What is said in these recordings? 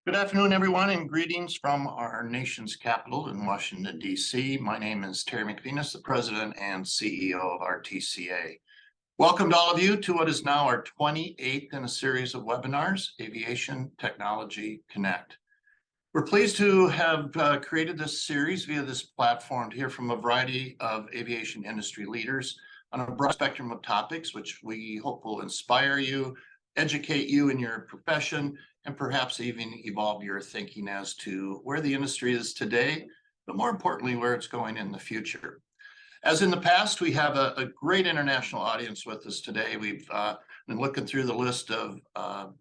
Good afternoon, everyone, and greetings from our nation's capital in Washington, D.C. My name is Terry McVenis, the President and CEO of RTCA. Welcome to all of you to what is now our 28th in a series of webinars, Aviation Technology Connect. We're pleased to have created this series via this platform to hear from a variety of aviation industry leaders on a broad spectrum of topics, which we hope will inspire you, educate you in your profession, and perhaps even evolve your thinking as to where the industry is today, but more importantly, where it's going in the future. As in the past, we have a great international audience with us today. We've been looking through the list of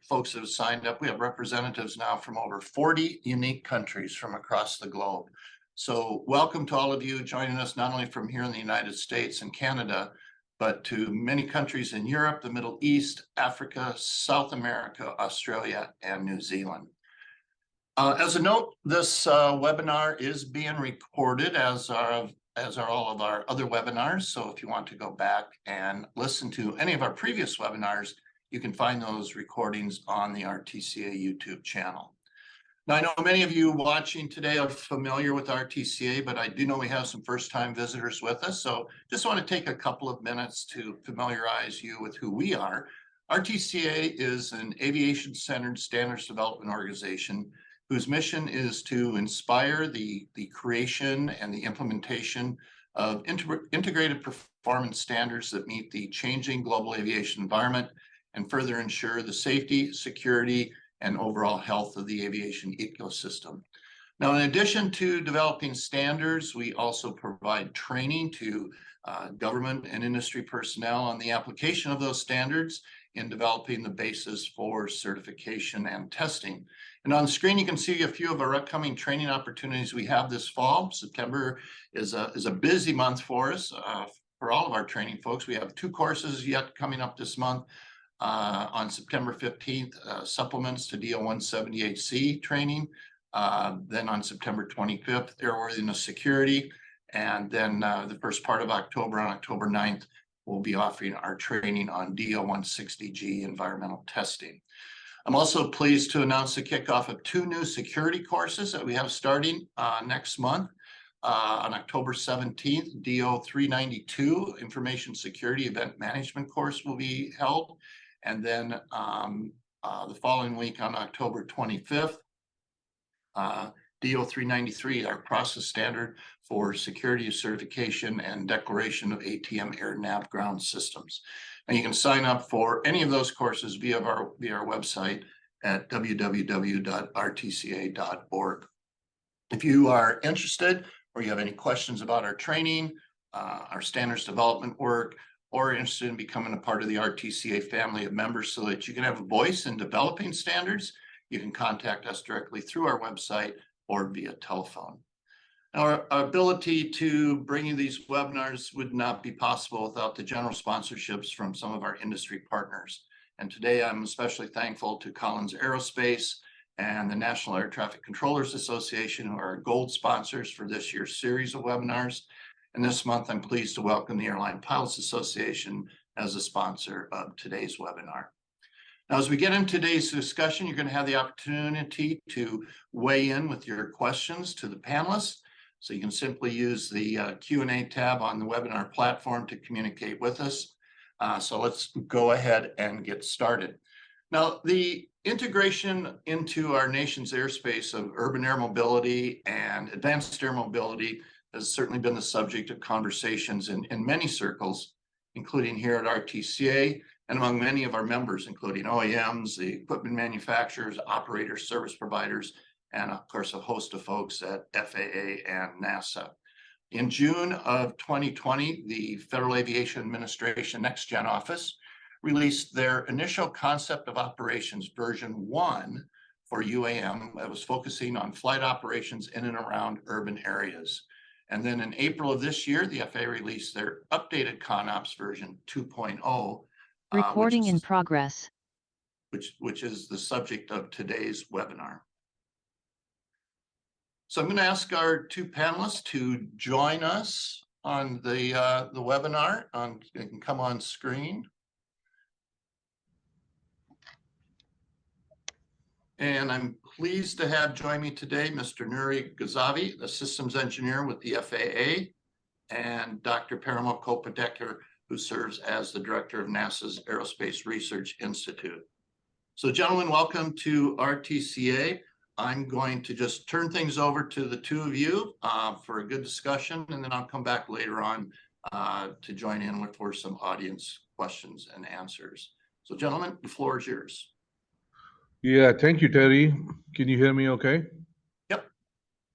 folks that have signed up. We have representatives now from over 40 unique countries from across the globe. So welcome to all of you joining us, not only from here in the United States and Canada, but to many countries in Europe, the Middle East, Africa, South America, Australia, and New Zealand. As a note, this webinar is being recorded, as are all of our other webinars. So if you want to go back and listen to any of our previous webinars, you can find those recordings on the RTCA YouTube channel. Now, I know many of you watching today are familiar with RTCA, but I do know we have some first-time visitors with us. So just want to take a couple of minutes to familiarize you with who we are. RTCA is an aviation-centered standards development organization whose mission is to inspire the creation and the implementation of integrated performance standards that meet the changing global aviation environment and further ensure the safety, security, and overall health of the aviation ecosystem. Now, in addition to developing standards, we also provide training to government and industry personnel on the application of those standards in developing the basis for certification and testing. And on the screen, you can see a few of our upcoming training opportunities we have this fall. September is a busy month for us, for all of our training folks. We have 2 courses yet coming up this month. On September 15th, supplements to DO-178C training. Then on September 25th, airworthiness security. And then the first part of October, on October 9th, we'll be offering our training on DO-160G environmental testing. I'm also pleased to announce the kickoff of 2 new security courses that we have starting next month. On October 17th, DO-392 Information Security Event Management course will be held. And then the following week on October 25th, DO-393, our process standard for security certification and declaration of ATM air nav ground systems. And you can sign up for any of those courses via our website at www.rtca.org. If you are interested or you have any questions about our training, our standards development work, or interested in becoming a part of the RTCA family of members so that you can have a voice in developing standards, you can contact us directly through our website or via telephone. Our ability to bring you these webinars would not be possible without the general sponsorships from some of our industry partners. And today I'm especially thankful to Collins Aerospace and the National Air Traffic Controllers Association, who are our gold sponsors for this year's series of webinars. And this month, I'm pleased to welcome the Airline Pilots Association as a sponsor of today's webinar. Now, as we get into today's discussion, you're going to have the opportunity to weigh in with your questions to the panelists. So you can simply use the Q&A tab on the webinar platform to communicate with us. So let's go ahead and get started. Now, the integration into our nation's airspace of urban air mobility and advanced air mobility has certainly been the subject of conversations in many circles, including here at RTCA and among many of our members, including OEMs, the equipment manufacturers, operators, service providers, and of course, a host of folks at FAA and NASA. In June of 2020, the Federal Aviation Administration Next Gen Office released their initial concept of operations version 1 for UAM that was focusing on flight operations in and around urban areas. And then in April of this year, the FAA released their updated ConOps version 2.0. Recording in progress. Which is the subject of today's webinar. So I'm going to ask our 2 panelists to join us on the webinar. They can come on screen. And I'm pleased to have join me today Mr. Noureddin Ghazavi, the systems engineer with the FAA, and Dr. Parimal Kopardeka, who serves as the director of NASA's Aerospace Research Institute. So gentlemen, welcome to RTCA. I'm going to just turn things over to the two of you for a good discussion, and then I'll come back later on to join in for some audience questions and answers. So gentlemen, the floor is yours. Yeah, thank you, Terry. Can you hear me okay? Yep.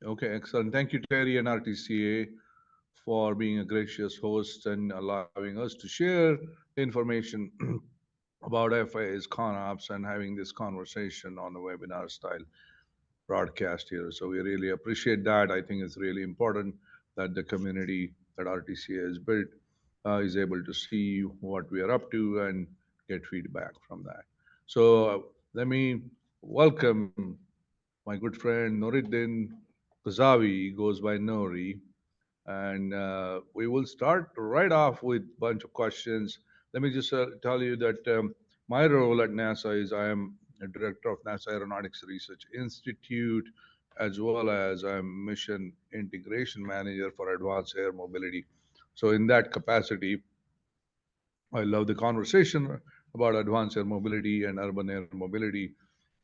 Okay, excellent. Thank you, Terry and RTCA, for being a gracious host and allowing us to share information about FAA's ConOps and having this conversation on a webinar style broadcast here. So we really appreciate that. I think it's really important that the community that RTCA has built is able to see what we are up to and get feedback from that. So let me welcome my good friend Noureddin Ghazavi, goes by Nouri, and we will start right off with a bunch of questions. Let me just tell you that my role at NASA is I am a director of NASA Aeronautics Research Institute, as well as I'm mission integration manager for advanced air mobility. So in that capacity, I love the conversation about advanced air mobility and urban air mobility.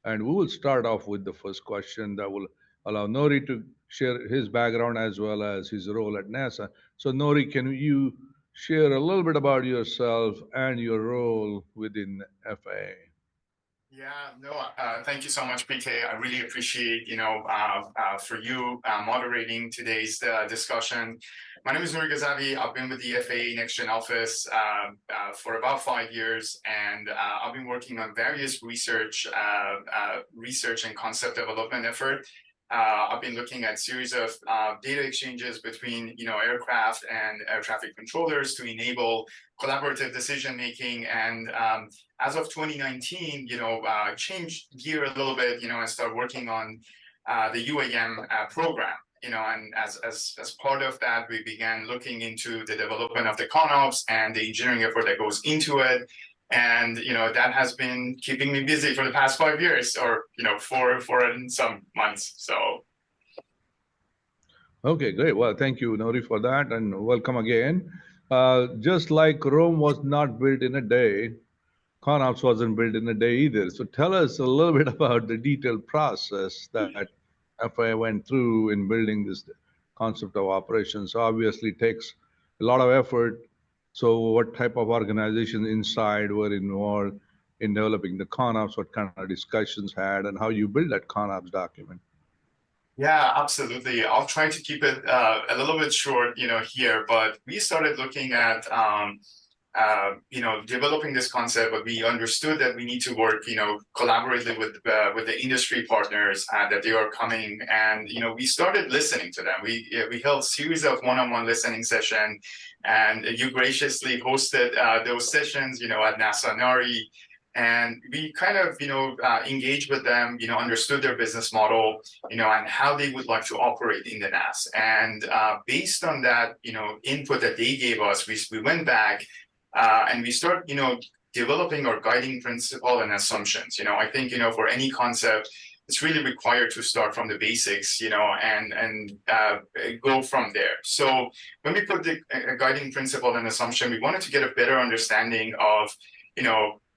And we will start off with the first question that will allow Nori to share his background as well as his role at NASA. So Nori, can you share a little bit about yourself and your role within FAA? Yeah, no, thank you so much, PK. I really appreciate, for you moderating today's discussion. My name is Noureddin Ghazavi. I've been with the FAA Next Gen Office for about 5 years, and I've been working on various research and concept development effort. I've been looking at series of data exchanges between, aircraft and air traffic controllers to enable collaborative decision making. And as of 2019, changed gear a little bit, and start working on the UAM program. And as part of that, we began looking into the development of the ConOps and the engineering effort that goes into it. And that has been keeping me busy for the past 5 years, or for some months. So. Okay, great. Well, thank you, Nori, for that, and welcome again. Just like Rome was not built in a day, ConOps wasn't built in a day either. So tell us a little bit about the detailed process that FAA went through in building this concept of operations. Obviously, it takes a lot of effort. So what type of organizations inside were involved in developing the ConOps? What kind of discussions had, and how you build that ConOps document? Yeah, absolutely. I'll try to keep it a little bit short, here. But we started looking at developing this concept, but we understood that we need to work, collaboratively with the industry partners that they are coming, and we started listening to them. We held series of one-on-one listening session, and you graciously hosted those sessions, at NASA NARI, and we kind of engaged with them, understood their business model, and how they would like to operate in the NAS, and based on that, input that they gave us, we went back. And we start, developing our guiding principle and assumptions. I think, for any concept, it's really required to start from the basics, and go from there. So when we put the guiding principle and assumption, we wanted to get a better understanding of,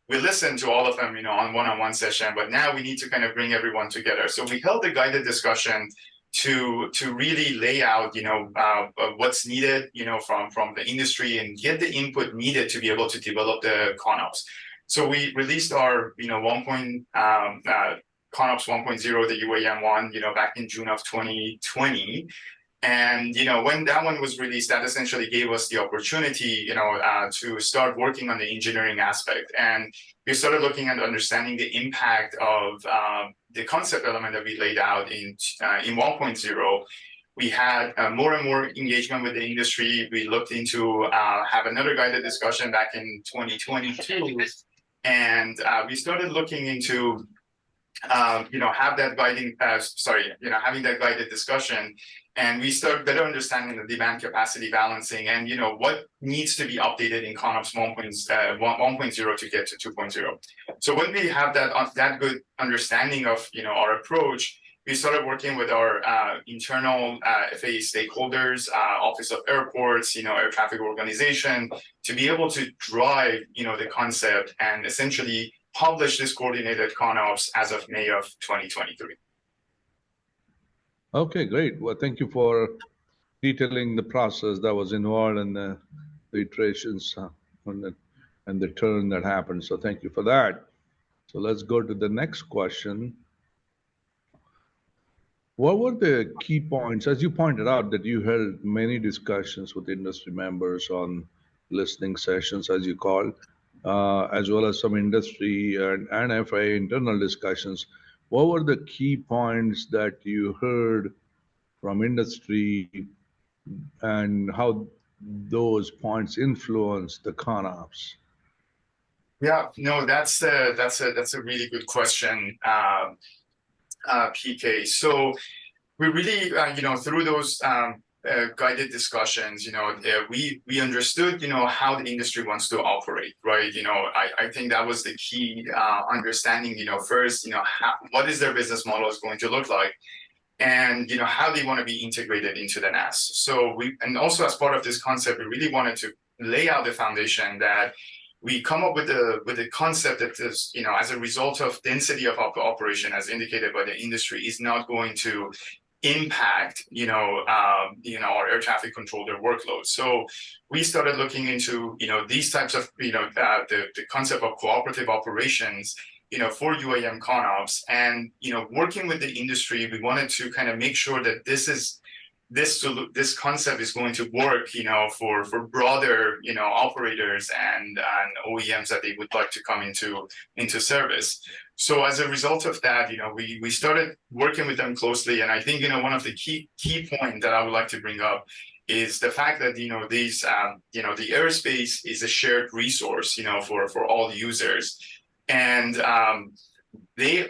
we listened to all of them, on one-on-one session, but now we need to kind of bring everyone together. So we held a guided discussion to really lay out, what's needed, from the industry, and get the input needed to be able to develop the ConOps. So we released our, ConOps 1.0, the UAM one, back in June of 2020. And, when that one was released, that essentially gave us the opportunity, to start working on the engineering aspect. And we started looking at understanding the impact of the concept element that we laid out in 1.0. We had more and more engagement with the industry. We looked into have another guided discussion back in 2022. And we started looking into have that guiding, having that guided discussion, and we start better understanding the demand capacity balancing and, what needs to be updated in ConOps 1.0 to get to 2.0. So when we have that good understanding of, our approach, we started working with our internal FAA stakeholders, Office of Airports, Air Traffic Organization, to be able to drive, the concept and essentially publish this coordinated ConOps as of May of 2023. Okay, great. Well, thank you for detailing the process that was involved in the iterations and the turn that happened. So thank you for that. So let's go to the next question. What were the key points, as you pointed out, that you held many discussions with industry members on listening sessions, as you call, as well as some industry and FAA internal discussions. What were the key points that you heard from industry and how those points influence the ConOps? Yeah, no, that's a really good question, PK. So we really, through those guided discussions, we understood, how the industry wants to operate, right? I think that was the key understanding, first, what is their business model is going to look like, and how they want to be integrated into the NAS. So and also as part of this concept, we really wanted to lay out the foundation that we come up with a concept that is, as a result of density of operation, as indicated by the industry, is not going to impact, our air traffic controller workload. So we started looking into, these types of, the concept of cooperative operations, for UAM ConOps, and, working with the industry, we wanted to kind of make sure that this concept is going to work, for broader, operators and OEMs that they would like to come into service. So as a result of that, we started working with them closely, and I think, one of the key point that I would like to bring up is the fact that, the airspace is a shared resource, for all users, and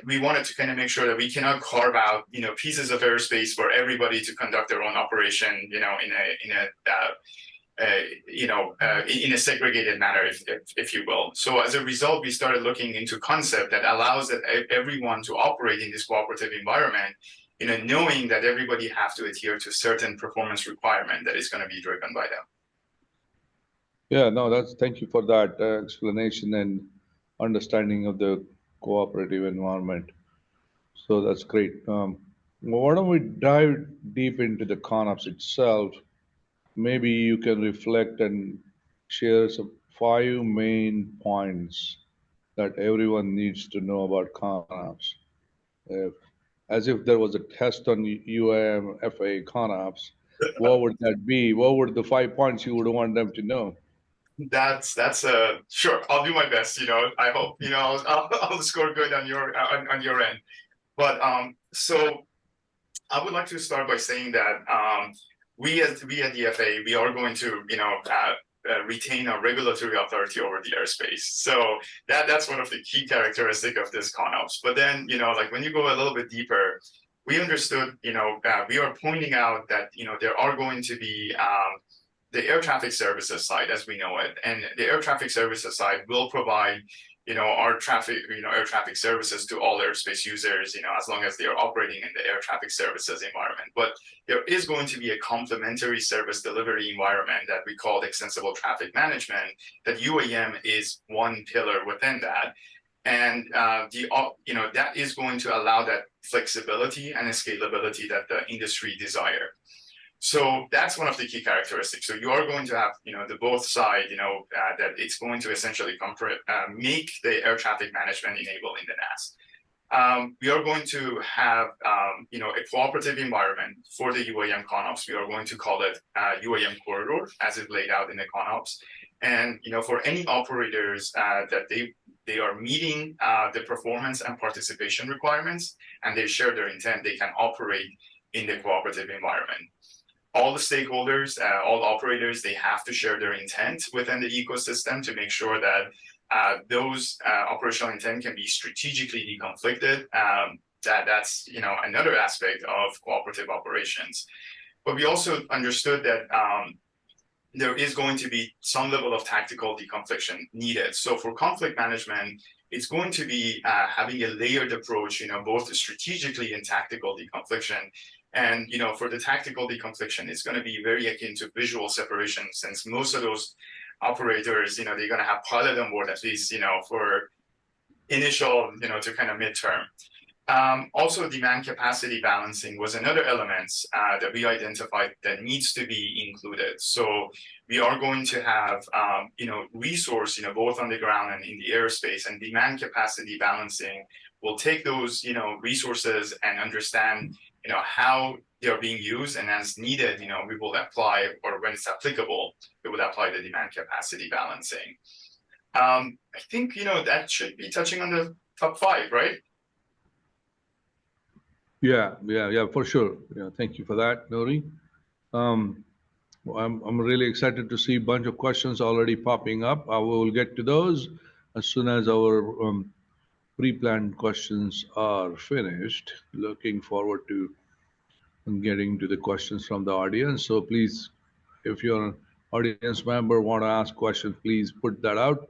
we wanted to kind of make sure that we cannot carve out, pieces of airspace for everybody to conduct their own operation, in a segregated manner, if you will. So as a result, we started looking into concept that allows everyone to operate in this cooperative environment, knowing that everybody have to adhere to certain performance requirement that is going to be driven by them. Yeah, no, thank you for that explanation and understanding of the cooperative environment. So that's great. Why don't we dive deep into the ConOps itself? Maybe you can reflect and share some 5 main points that everyone needs to know about ConOps. As if there was a test on UAM FAA ConOps, what would that be? What were the 5 points you would want them to know? That's sure. I'll do my best. I hope I'll score good on your end. But so I would like to start by saying that we at the FAA, we are going to retain a regulatory authority over the airspace. So that's one of the key characteristics of this ConOps. But then like when you go a little bit deeper, we understood we are pointing out that there are going to be the air traffic services side as we know it, and the air traffic services side will provide our air traffic services to all airspace users, as long as they are operating in the air traffic services environment. But there is going to be a complementary service delivery environment that we call extensible traffic management, that UAM is one pillar within that. And that is going to allow that flexibility and scalability that the industry desire. So that's one of the key characteristics. So you are going to have, the both side, that it's going to essentially make the air traffic management enabled in the NAS. We are going to have, a cooperative environment for the UAM ConOps. We are going to call it UAM corridor as it laid out in the ConOps. And, for any operators that they are meeting the performance and participation requirements, and they share their intent, they can operate in the cooperative environment. All the stakeholders, all operators, they have to share their intent within the ecosystem to make sure that those operational intent can be strategically deconflicted. That's another aspect of cooperative operations. But we also understood that there is going to be some level of tactical deconfliction needed. So for conflict management, it's going to be having a layered approach, both strategically and tactical deconfliction. And for the tactical deconfliction, it's going to be very akin to visual separation, since most of those operators, they're going to have pilot on board, at least, for initial, to kind of midterm. Also, demand capacity balancing was another element that we identified that needs to be included. So we are going to have, resource, both on the ground and in the airspace, and demand capacity balancing will take those, resources and understand, how they're being used, and as needed, we will apply, or when it's applicable, we will apply the demand capacity balancing. I think, that should be touching on the top 5, right? Yeah, for sure. Yeah, thank you for that, Nouri. I'm really excited to see a bunch of questions already popping up. We will get to those as soon as our pre-planned questions are finished. Looking forward to getting to the questions from the audience. So please, if you're an audience member, want to ask questions, please put that out.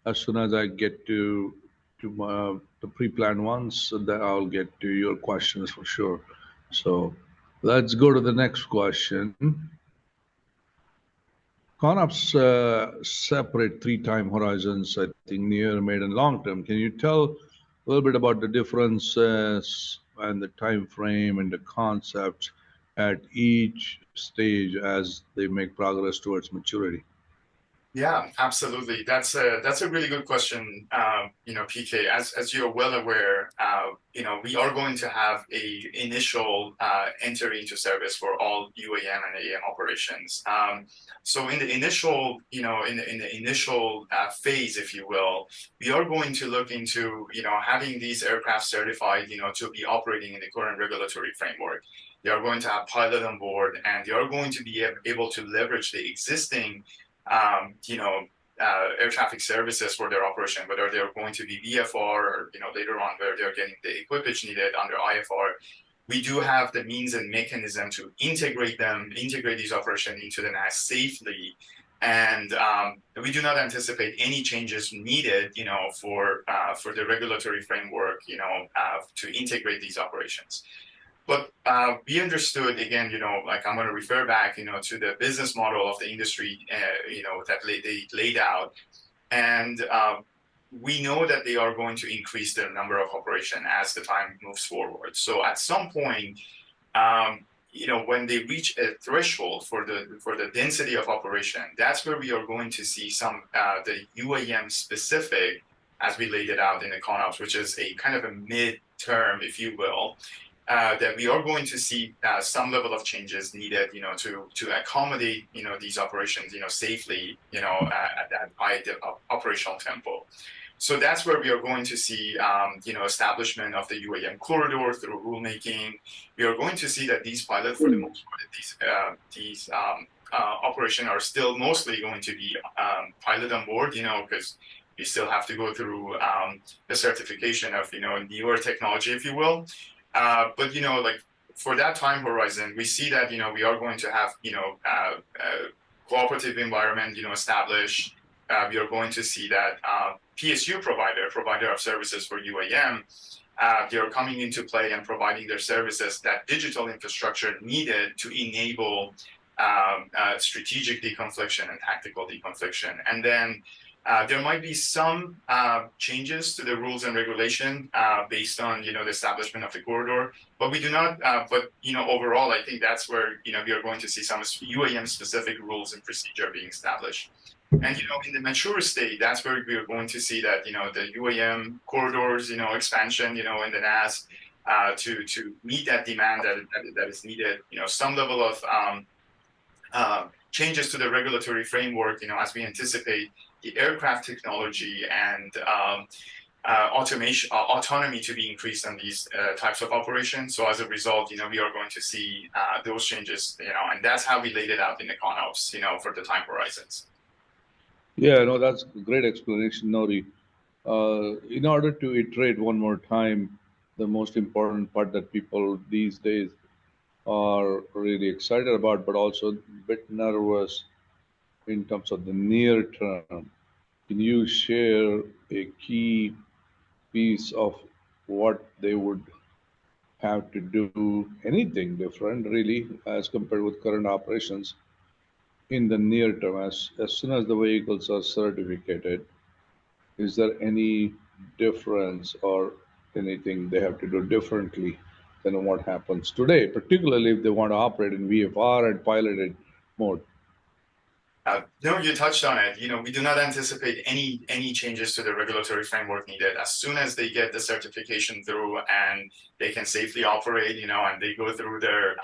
As soon as I get to the pre-planned ones, then I'll get to your questions for sure. So let's go to the next question. ConOps separate 3 time horizons, I think near, mid, and long term. Can you tell a little bit about the differences and the time frame and the concepts at each stage as they make progress towards maturity? Yeah, absolutely. That's a really good question, PK. As you're well aware, we are going to have a initial entry into service for all UAM and AAM operations. So in the initial, in the initial phase, if you will, we are going to look into, having these aircraft certified, to be operating in the current regulatory framework. They are going to have pilot on board, and they are going to be able to leverage the existing air traffic services for their operation, whether they're going to be VFR or, later on where they're getting the equipage needed under IFR. We do have the means and mechanism to integrate these operations into the NAS safely. And we do not anticipate any changes needed, for the regulatory framework, to integrate these operations. But we understood, again, like I'm going to refer back, to the business model of the industry, that they laid out. And we know that they are going to increase the number of operations as the time moves forward. So at some point, when they reach a threshold for the density of operation, that's where we are going to see some the UAM specific, as we laid it out in the ConOps, which is a kind of a mid-term, if you will. That we are going to see some level of changes needed, to accommodate, these operations, safely, at that high operational tempo. So that's where we are going to see, establishment of the UAM corridor through rulemaking. We are going to see that these pilots, for the most part, these operations are still mostly going to be pilot on board, because you still have to go through the certification of, newer technology, if you will. But, like for that time horizon, we see that, we are going to have, cooperative environment, established. We are going to see that PSU provider of services for UAM, they are coming into play and providing their services, that digital infrastructure needed to enable strategic deconfliction and tactical deconfliction. And then there might be some changes to the rules and regulation based on, the establishment of the corridor, but we do not, overall, I think that's where, we are going to see some UAM specific rules and procedure being established. And, in the mature state, that's where we are going to see that, the UAM corridors, expansion, in the NAS to meet that demand that is needed, some level of changes to the regulatory framework, as we anticipate the aircraft technology and autonomy to be increased on these types of operations. So as a result, we are going to see those changes, and that's how we laid it out in the ConOps, for the time horizons. Yeah, no, that's a great explanation, Nori. In order to iterate one more time, the most important part that people these days are really excited about, but also a bit nervous in terms of the near term. Can you share a key piece of what they would have to do anything different, really, as compared with current operations in the near term? As soon as the vehicles are certificated, is there any difference or anything they have to do differently than what happens today, particularly if they want to operate in VFR and piloted mode? No, you touched on it. We do not anticipate any changes to the regulatory framework needed. As soon as they get the certification through and they can safely operate, and they go through their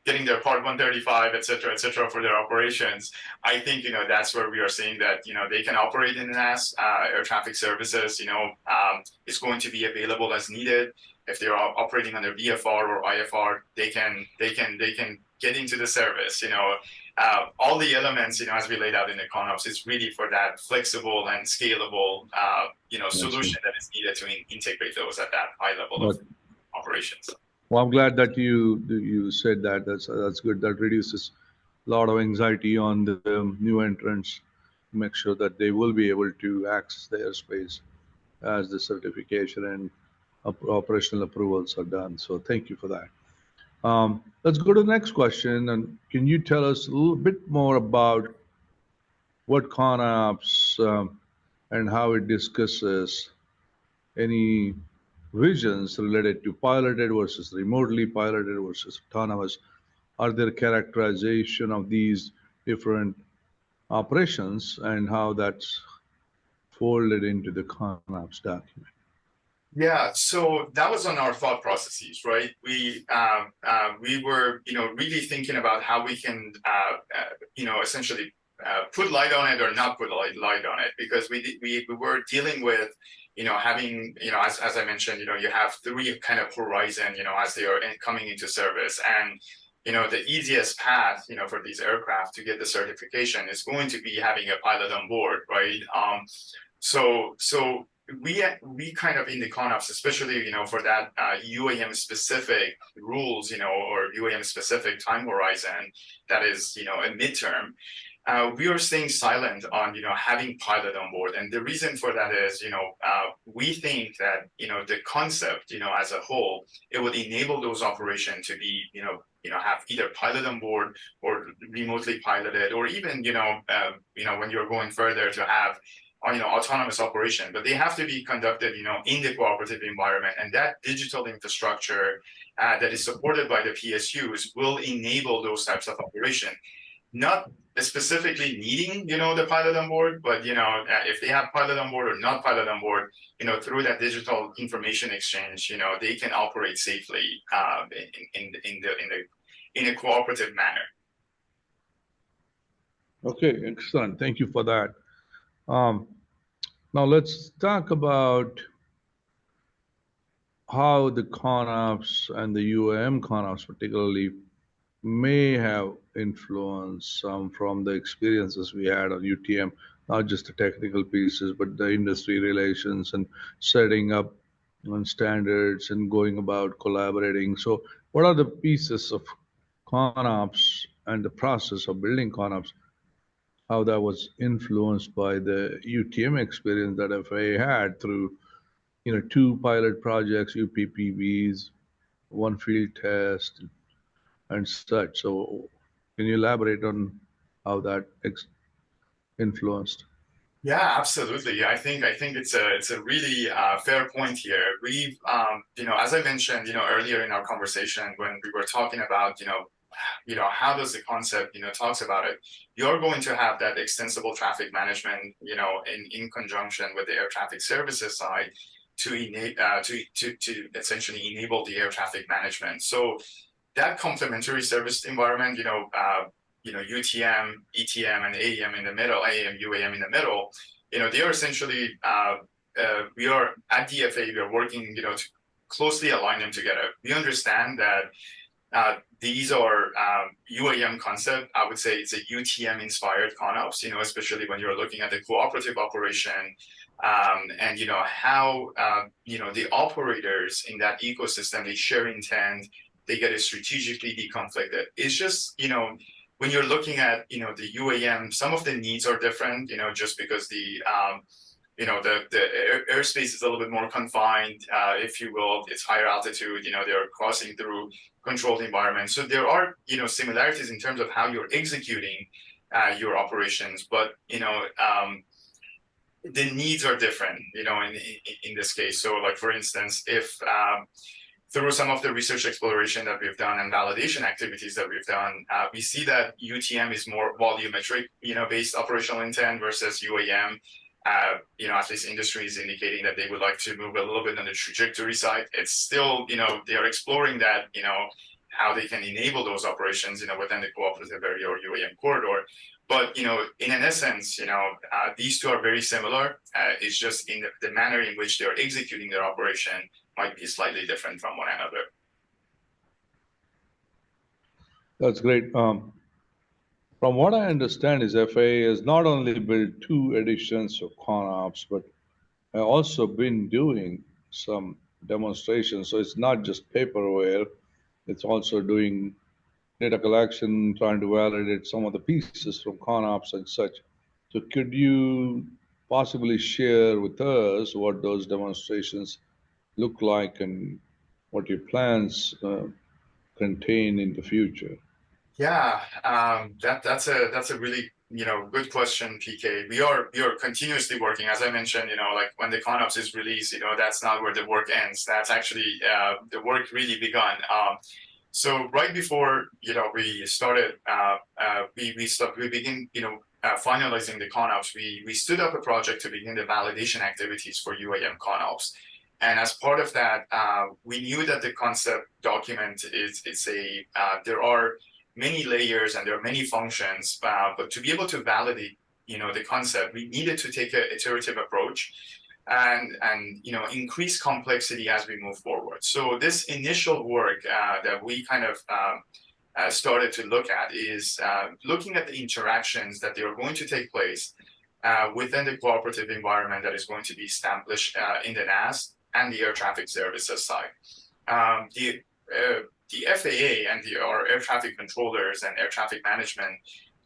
getting their Part 135, et cetera, for their operations, I think that's where we are seeing that they can operate in NAS air traffic services. It's going to be available as needed. If they're operating under VFR or IFR, they can get into the service. All the elements, as we laid out in the ConOps, is really for that flexible and scalable, solution that is needed to integrate those at that high level of operations. Well, I'm glad that you said that. That's good. That reduces a lot of anxiety on the new entrants. Make sure that they will be able to access the airspace as the certification and operational approvals are done. So thank you for that. Let's go to the next question. And can you tell us a little bit more about what ConOps and how it discusses any visions related to piloted versus remotely piloted versus autonomous? Are there characterization of these different operations and how that's folded into the ConOps document? Yeah, so that was on our thought processes, right? We were, really thinking about how we can, essentially put light on it or not put light on it, because we were dealing with, having, as I mentioned, you have three kind of horizon, as they are coming into service, and the easiest path, for these aircraft to get the certification is going to be having a pilot on board, right? So we kind of in the ConOps, especially for that UAM specific rules, or UAM specific time horizon that is a midterm. We are staying silent on having pilot on board, and the reason for that is we think that the concept as a whole, it would enable those operations to be have either pilot on board or remotely piloted, or even when you're going further to have autonomous operation, but they have to be conducted in the cooperative environment, and that digital infrastructure that is supported by the PSUs will enable those types of operation. Not specifically needing the pilot on board, but if they have pilot on board or not pilot on board, through that digital information exchange, they can operate safely in a cooperative manner. Okay, excellent. Thank you for that. Now let's talk about how the ConOps and the UAM ConOps particularly may have influenced some from the experiences we had on UTM, not just the technical pieces, but the industry relations and setting up on standards and going about collaborating. So what are the pieces of ConOps and the process of building ConOps, how that was influenced by the UTM experience that FAA had through, 2 pilot projects, UPPVs, 1 field test, and such. So can you elaborate on how that influenced? Yeah, absolutely. I think it's a really fair point here. We've as I mentioned earlier in our conversation when we were talking about how does the concept talks about it, you're going to have that extensible traffic management in conjunction with the air traffic services side to essentially enable the air traffic management. So that complementary service environment, UTM, ETM, and AEM in the middle, AAM, UAM in the middle, they are essentially, we are at the FAA, we are working, to closely align them together. We understand that these are UAM concept. I would say it's a UTM inspired ConOps, especially when you're looking at the cooperative operation, and how the operators in that ecosystem, they share intent, they get it strategically deconflicted. It's just when you're looking at the UAM, some of the needs are different, just because the airspace is a little bit more confined, if you will. It's higher altitude, they're crossing through controlled environments. So there are, similarities in terms of how you're executing your operations, but, the needs are different, in this case. So like, for instance, if through some of the research exploration that we've done and validation activities that we've done, we see that UTM is more volumetric, based operational intent versus UAM. At least industry is indicating that they would like to move a little bit on the trajectory side. It's still, they are exploring that, how they can enable those operations, within the cooperative area or UAM corridor. But, in an essence, these two are very similar. It's just in the manner in which they're executing their operation might be slightly different from one another. That's great. From what I understand is FAA has not only built 2 editions of ConOps, but also been doing some demonstrations. So it's not just paperware, it's also doing data collection, trying to validate some of the pieces from ConOps and such. So could you possibly share with us what those demonstrations look like and what your plans contain in the future? Yeah, that's a really good question, PK. We are continuously working, as I mentioned. Like when the ConOps is released, that's not where the work ends. That's actually the work really begun. So right before we started, we begin finalizing the ConOps. We stood up a project to begin the validation activities for UAM ConOps. And as part of that, we knew that the concept document there are many layers and there are many functions, but to be able to validate, the concept, we needed to take an iterative approach and increase complexity as we move forward. So this initial work that we kind of started to look at is looking at the interactions that they are going to take place within the cooperative environment that is going to be established in the NAS and the air traffic services side. The FAA and our air traffic controllers and air traffic management,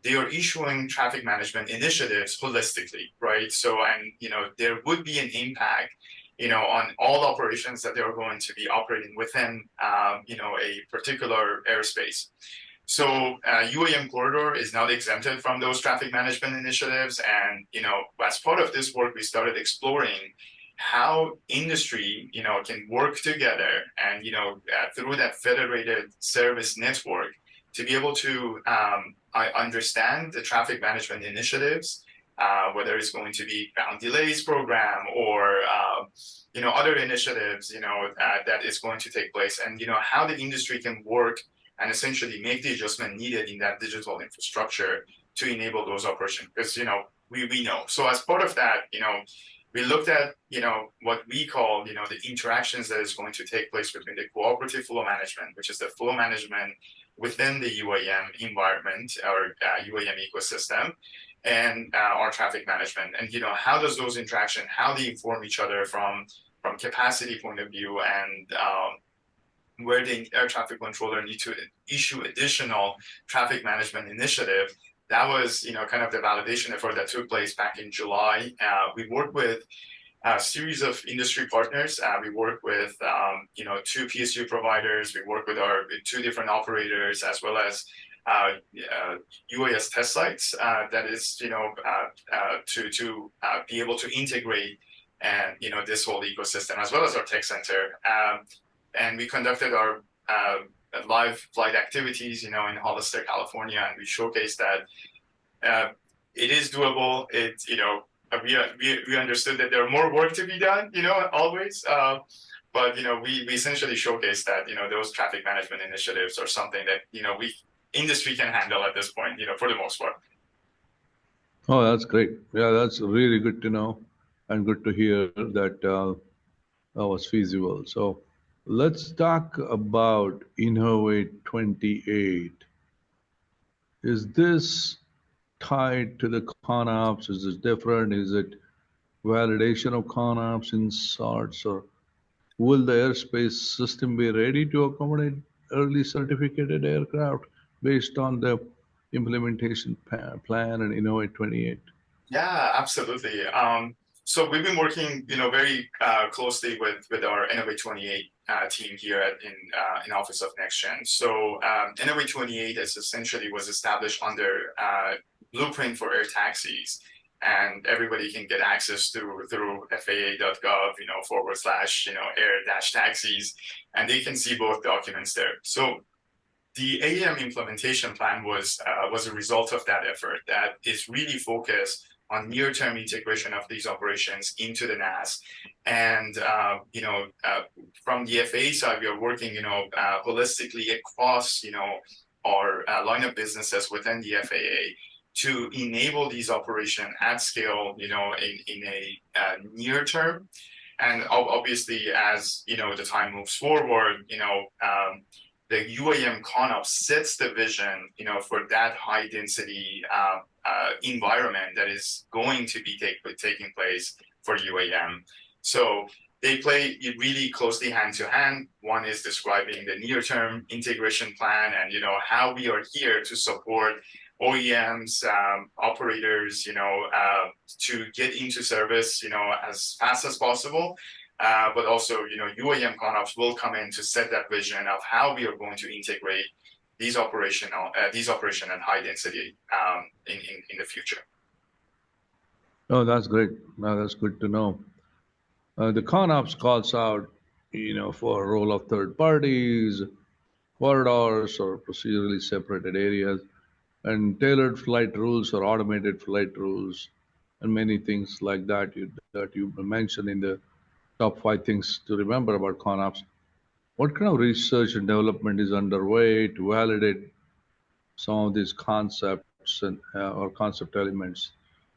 they are issuing traffic management initiatives holistically, right? So, and there would be an impact, on all operations that they are going to be operating within, a particular airspace. So UAM corridor is not exempted from those traffic management initiatives. And, as part of this work, we started exploring how industry, can work together and, through that federated service network to be able to understand the traffic management initiatives, whether it's going to be ground delays program or, other initiatives, that is going to take place, and, how the industry can work and essentially make the adjustment needed in that digital infrastructure to enable those operations. Because, we know. So as part of that, we looked at, what we call, the interactions that is going to take place between the cooperative flow management, which is the flow management within the UAM environment or UAM ecosystem, and our traffic management. And, how does those interactions, how they inform each other from capacity point of view, and where the air traffic controller need to issue additional traffic management initiative. That was, kind of the validation effort that took place back in July. We worked with a series of industry partners. We worked with, 2 PSU providers. We worked with our 2 different operators, as well as UAS test sites. That is, to be able to integrate and this whole ecosystem, as well as our tech center. And we conducted our live flight activities, in Hollister, California, and we showcased that it is doable. It's, we understood that there are more work to be done, always. But, we essentially showcased that, those traffic management initiatives are something that, industry can handle at this point, for the most part. Oh, that's great. Yeah, that's really good to know and good to hear that that was feasible. So Let's talk about Innovate 28. Is this tied to the ConOps? Is it different? Is it validation of ConOps in sorts, or will the airspace system be ready to accommodate early certificated aircraft based on the implementation plan and Innovate 28? Yeah, absolutely. So we've been working, very closely with our Innovate 28 team here in Office of Next Gen. So Innovate 28 is essentially was established under Blueprint for Air Taxis, and everybody can get access through FAA.gov, /air-taxis, and they can see both documents there. So the AAM implementation plan was a result of that effort that is really focused on near-term integration of these operations into the NAS. And, from the FAA side, we are working, holistically across, our line of businesses within the FAA to enable these operations at scale, in a near term. And obviously, as, the time moves forward, the UAM ConOps sets the vision, for that high density environment that is going to be taking place for UAM. So they play really closely hand to hand. One is describing the near-term integration plan and how we are here to support OEMs, operators, to get into service, as fast as possible. But also, UAM ConOps will come in to set that vision of how we are going to integrate these operation and high density in the future. Oh, that's great. No, that's good to know. The ConOps calls out, for a role of third parties, corridors, or procedurally separated areas, and tailored flight rules or automated flight rules, and many things like that you mentioned in the top 5 things to remember about ConOps. What kind of research and development is underway to validate some of these concepts and or concept elements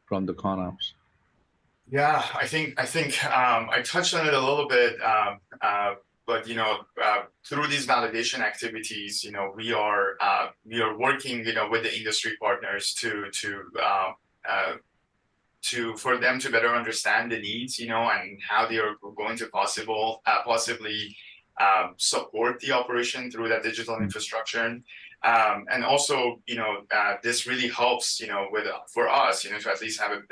from the ConOps? Yeah, I think I touched on it a little bit, but through these validation activities, we are working, with the industry partners for them to better understand the needs, and how they are going to possibly support the operation through that digital infrastructure. And also, this really helps, for us, to at least have a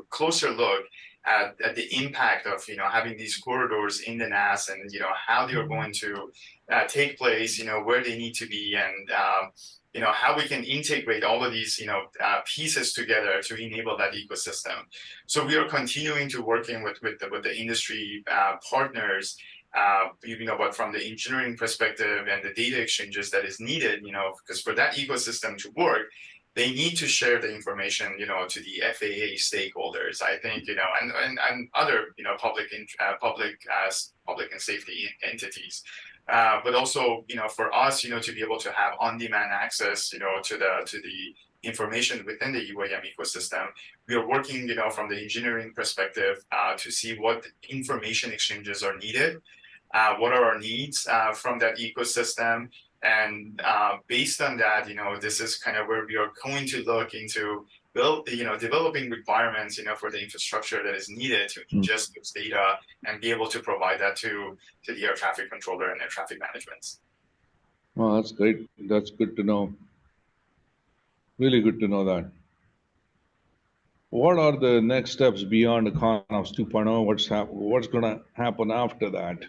closer look at the impact of, having these corridors in the NAS and, how they are going to take place, where they need to be, and how we can integrate all of these, pieces together to enable that ecosystem. So we are continuing to working with the industry partners, but from the engineering perspective and the data exchanges that is needed, because for that ecosystem to work, they need to share the information, to the FAA stakeholders, I think, and other, public and safety entities. But also, for us, to be able to have on-demand access, to the information within the UAM ecosystem, we are working, from the engineering perspective, to see what information exchanges are needed, what are our needs from that ecosystem, and based on that, this is kind of where we are going to look into developing requirements, for the infrastructure that is needed to ingest those data and be able to provide that to the air traffic controller and air traffic management. Well, that's great. That's good to know. Really good to know that. What are the next steps beyond the ConOps 2.0? What's going to happen after that?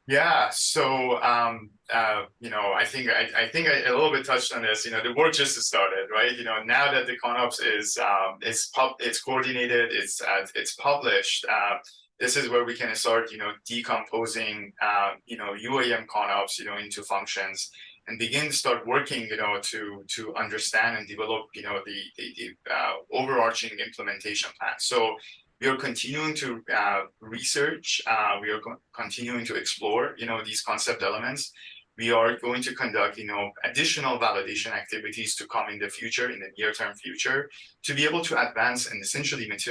Yeah, so I think I a little bit touched on this. The work just started, right? Now that the ConOps it's coordinated, it's published. This is where we can start, decomposing, UAM ConOps, into functions, and begin to start working, to understand and develop, the overarching implementation plan. So we are continuing to research. We are continuing to explore, these concept elements. We are going to conduct, additional validation activities to come in the future, in the near-term future, to be able to advance and essentially make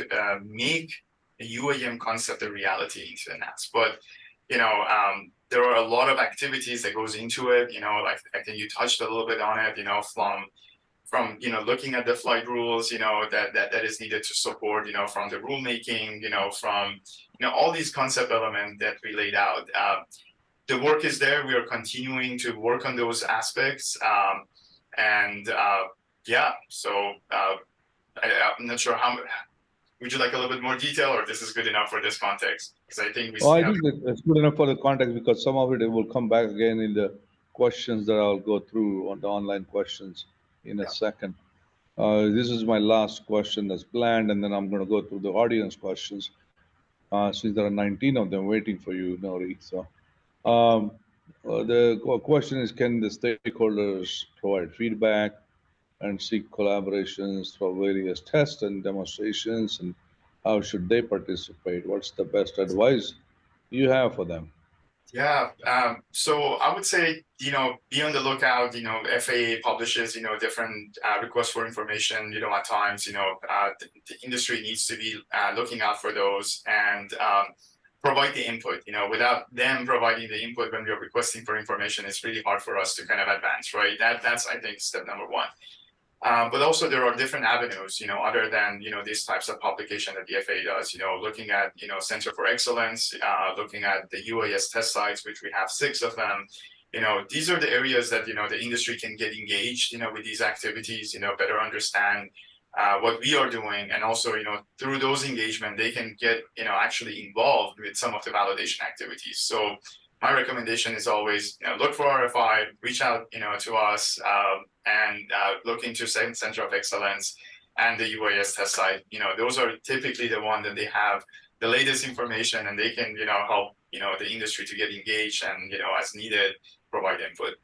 a UAM concept a reality into the NAS. But there are a lot of activities that goes into it. Like I think you touched a little bit on it. From looking at the flight rules, that is needed to support, from the rulemaking, from all these concept elements that we laid out. The work is there. We are continuing to work on those aspects, yeah. So I'm not sure how. Would you like a little bit more detail, or this is good enough for this context? Because I think we. I think it's good enough for the context, because some of it will come back again in the questions that I'll go through on the online questions in a second. This is my last question that's planned, and then I'm going to go through the audience questions, since there are 19 of them waiting for you, Nori. So the question is, can the stakeholders provide feedback and seek collaborations for various tests and demonstrations, and how should they participate? What's the best advice you have for them? Yeah, so I would say, be on the lookout. FAA publishes, different requests for information. At times, the industry needs to be looking out for those and provide the input. Without them providing the input when we are requesting for information, it's really hard for us to kind of advance, right? That's I think step number one. But also there are different avenues, other than, these types of publication that the FAA does, looking at, Center for Excellence, looking at the UAS test sites, which we have 6 of them. These are the areas that, the industry can get engaged, with these activities, better understand what we are doing. And also, through those engagement, they can get, actually involved with some of the validation activities. So my recommendation is always, look for RFI, reach out, to us, and look into Center of Excellence and the UAS test site. Those are typically the one that they have the latest information, and they can, help, the industry to get engaged and, as needed, provide input.